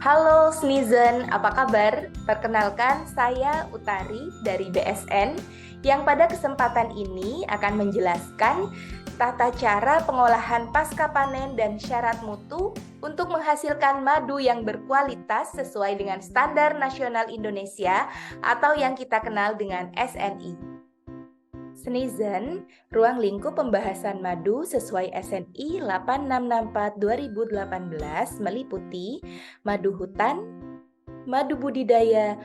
Halo Sneezen, apa kabar? Perkenalkan, saya Utari dari BSN yang pada kesempatan ini akan menjelaskan tata cara pengolahan pasca panen dan syarat mutu untuk menghasilkan madu yang berkualitas sesuai dengan standar nasional Indonesia atau yang kita kenal dengan SNI. Sneezen, ruang lingkup pembahasan madu sesuai SNI 8664 2018 meliputi madu hutan, madu budidaya,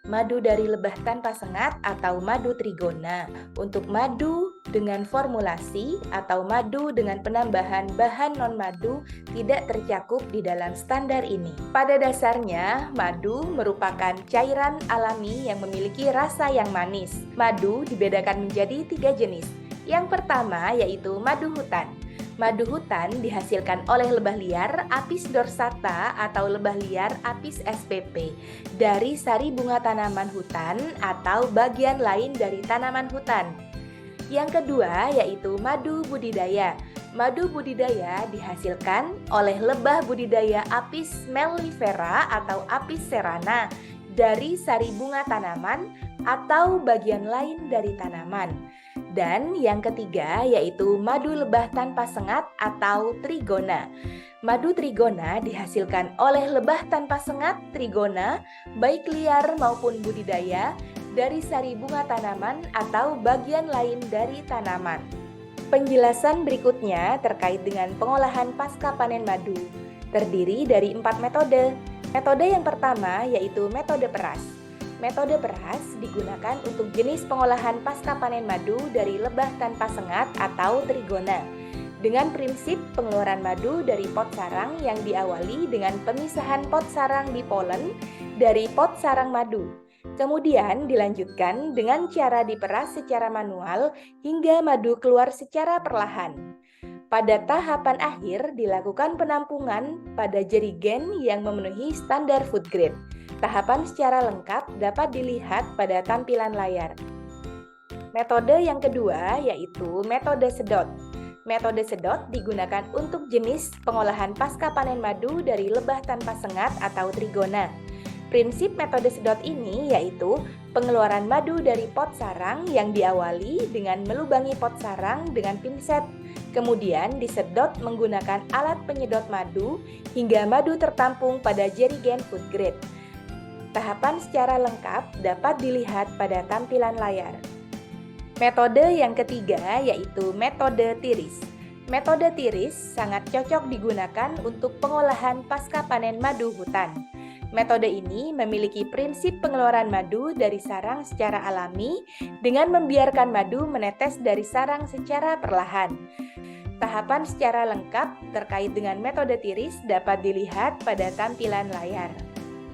madu dari lebah tanpa sengat atau madu trigona. Untuk madu dengan formulasi atau madu dengan penambahan bahan non-madu tidak tercakup di dalam standar ini. Pada dasarnya, madu merupakan cairan alami yang memiliki rasa yang manis. Madu dibedakan menjadi 3 jenis. Yang pertama yaitu madu hutan. Madu hutan dihasilkan oleh lebah liar Apis dorsata atau lebah liar Apis spp dari sari bunga tanaman hutan atau bagian lain dari tanaman hutan. Yang kedua yaitu madu budidaya. Madu budidaya dihasilkan oleh lebah budidaya Apis mellifera atau Apis cerana dari sari bunga tanaman atau bagian lain dari tanaman. Dan yang ketiga yaitu madu lebah tanpa sengat atau trigona. Madu trigona dihasilkan oleh lebah tanpa sengat trigona, baik liar maupun budidaya, dari sari bunga tanaman atau bagian lain dari tanaman. Penjelasan berikutnya terkait dengan pengolahan pasca panen madu. Terdiri dari 4 metode. Metode yang pertama yaitu metode peras. Metode peras digunakan untuk jenis pengolahan pasca panen madu dari lebah tanpa sengat atau trigona dengan prinsip pengeluaran madu dari pot sarang yang diawali dengan pemisahan pot sarang di polen dari pot sarang madu. Kemudian dilanjutkan dengan cara diperas secara manual hingga madu keluar secara perlahan. Pada tahapan akhir dilakukan penampungan pada jerigen yang memenuhi standar food grade. Tahapan secara lengkap dapat dilihat pada tampilan layar. Metode yang kedua yaitu metode sedot. Metode sedot digunakan untuk jenis pengolahan pasca panen madu dari lebah tanpa sengat atau trigona. Prinsip metode sedot ini yaitu pengeluaran madu dari pot sarang yang diawali dengan melubangi pot sarang dengan pinset. Kemudian disedot menggunakan alat penyedot madu hingga madu tertampung pada jerigen food grade. Tahapan secara lengkap dapat dilihat pada tampilan layar. Metode yang ketiga yaitu metode tiris. Metode tiris sangat cocok digunakan untuk pengolahan pasca panen madu hutan. Metode ini memiliki prinsip pengeluaran madu dari sarang secara alami dengan membiarkan madu menetes dari sarang secara perlahan. Tahapan secara lengkap terkait dengan metode tiris dapat dilihat pada tampilan layar.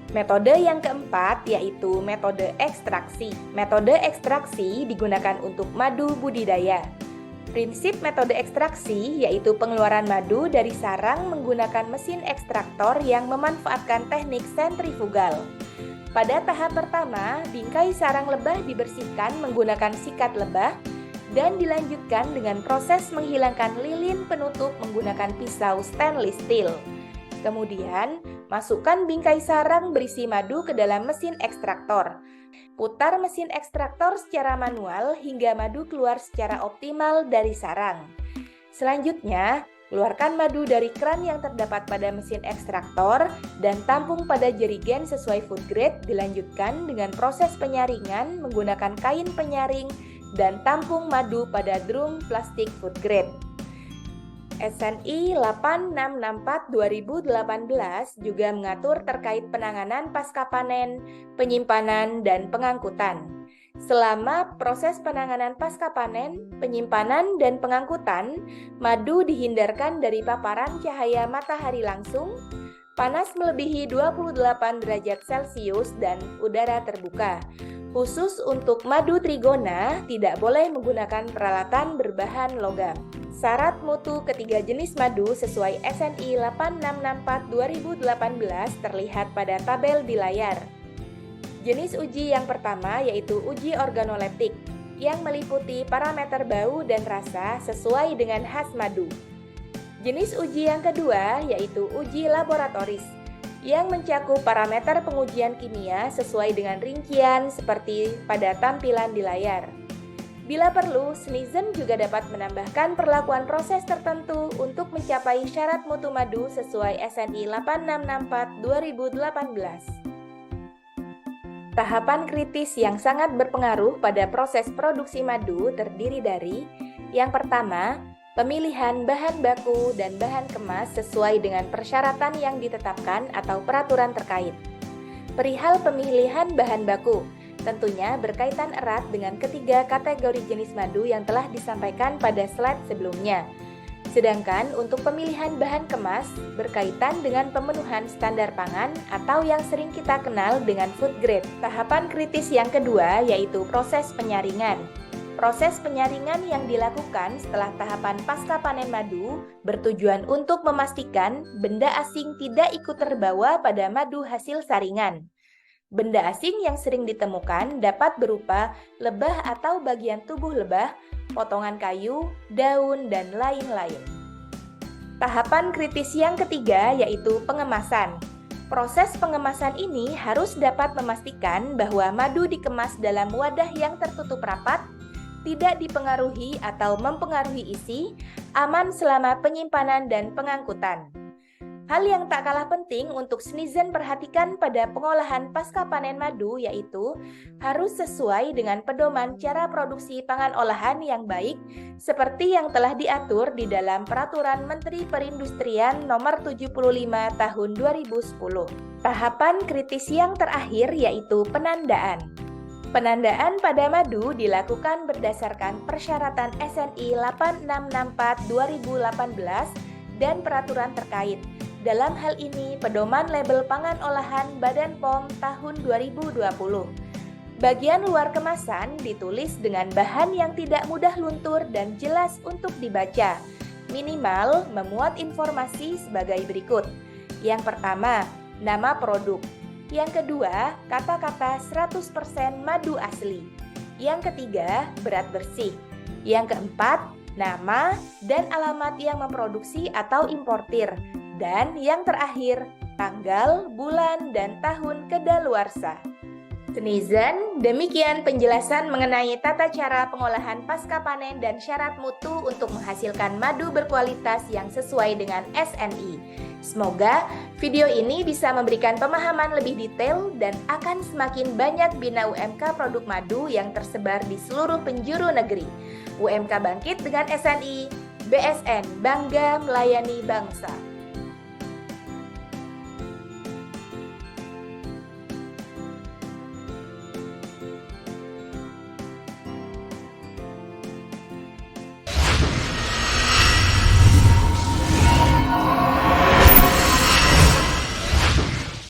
Metode yang keempat yaitu metode ekstraksi. Metode ekstraksi digunakan untuk madu budidaya. Prinsip metode ekstraksi yaitu pengeluaran madu dari sarang menggunakan mesin ekstraktor yang memanfaatkan teknik sentrifugal. Pada tahap pertama, bingkai sarang lebah dibersihkan menggunakan sikat lebah dan dilanjutkan dengan proses menghilangkan lilin penutup menggunakan pisau stainless steel. Kemudian, masukkan bingkai sarang berisi madu ke dalam mesin ekstraktor. Putar mesin ekstraktor secara manual hingga madu keluar secara optimal dari sarang. Selanjutnya, keluarkan madu dari keran yang terdapat pada mesin ekstraktor dan tampung pada jerigen sesuai food grade. Dilanjutkan dengan proses penyaringan menggunakan kain penyaring dan tampung madu pada drum plastik food grade. SNI 8664 2018 juga mengatur terkait penanganan pasca panen, penyimpanan, dan pengangkutan. Selama proses penanganan pasca panen, penyimpanan, dan pengangkutan, madu dihindarkan dari paparan cahaya matahari langsung, panas melebihi 28 derajat Celcius, dan udara terbuka. Khusus untuk madu trigona, tidak boleh menggunakan peralatan berbahan logam. Syarat mutu ketiga jenis madu sesuai SNI 8664 2018 terlihat pada tabel di layar. Jenis uji yang pertama yaitu uji organoleptik yang meliputi parameter bau dan rasa sesuai dengan khas madu. Jenis uji yang kedua yaitu uji laboratoris. yang mencakup parameter pengujian kimia sesuai dengan rincian seperti pada tampilan di layar. Bila perlu, Sneezen juga dapat menambahkan perlakuan proses tertentu untuk mencapai syarat mutu madu sesuai SNI 8664 2018. Tahapan kritis yang sangat berpengaruh pada proses produksi madu terdiri dari yang pertama, pemilihan bahan baku dan bahan kemas sesuai dengan persyaratan yang ditetapkan atau peraturan terkait. Perihal pemilihan bahan baku, tentunya berkaitan erat dengan ketiga kategori jenis madu yang telah disampaikan pada slide sebelumnya. Sedangkan untuk pemilihan bahan kemas berkaitan dengan pemenuhan standar pangan atau yang sering kita kenal dengan food grade. Tahapan kritis yang kedua yaitu proses penyaringan. Proses penyaringan yang dilakukan setelah tahapan pasca panen madu bertujuan untuk memastikan benda asing tidak ikut terbawa pada madu hasil saringan. Benda asing yang sering ditemukan dapat berupa lebah atau bagian tubuh lebah, potongan kayu, daun, dan lain-lain. Tahapan kritis yang ketiga yaitu pengemasan. Proses pengemasan ini harus dapat memastikan bahwa madu dikemas dalam wadah yang tertutup rapat, tidak dipengaruhi atau mempengaruhi isi, aman selama penyimpanan dan pengangkutan. Hal yang tak kalah penting untuk Sneezen perhatikan pada pengolahan pasca panen madu yaitu harus sesuai dengan pedoman cara produksi pangan olahan yang baik seperti yang telah diatur di dalam Peraturan Menteri Perindustrian Nomor 75 Tahun 2010. Tahapan kritis yang terakhir yaitu penandaan. Penandaan pada madu dilakukan berdasarkan persyaratan SNI 8664 2018 dan peraturan terkait. Dalam hal ini, pedoman label pangan olahan Badan POM tahun 2020. Bagian luar kemasan ditulis dengan bahan yang tidak mudah luntur dan jelas untuk dibaca. Minimal memuat informasi sebagai berikut. Yang pertama, nama produk. Yang kedua, kata-kata 100% madu asli. Yang ketiga, berat bersih. Yang keempat, nama dan alamat yang memproduksi atau importir. Dan yang terakhir, tanggal, bulan, dan tahun kedaluarsa. Sneezen, demikian penjelasan mengenai tata cara pengolahan pasca panen dan syarat mutu untuk menghasilkan madu berkualitas yang sesuai dengan SNI. Semoga video ini bisa memberikan pemahaman lebih detail dan akan semakin banyak bina UMK produk madu yang tersebar di seluruh penjuru negeri. UMK bangkit dengan SNI, BSN bangga melayani bangsa.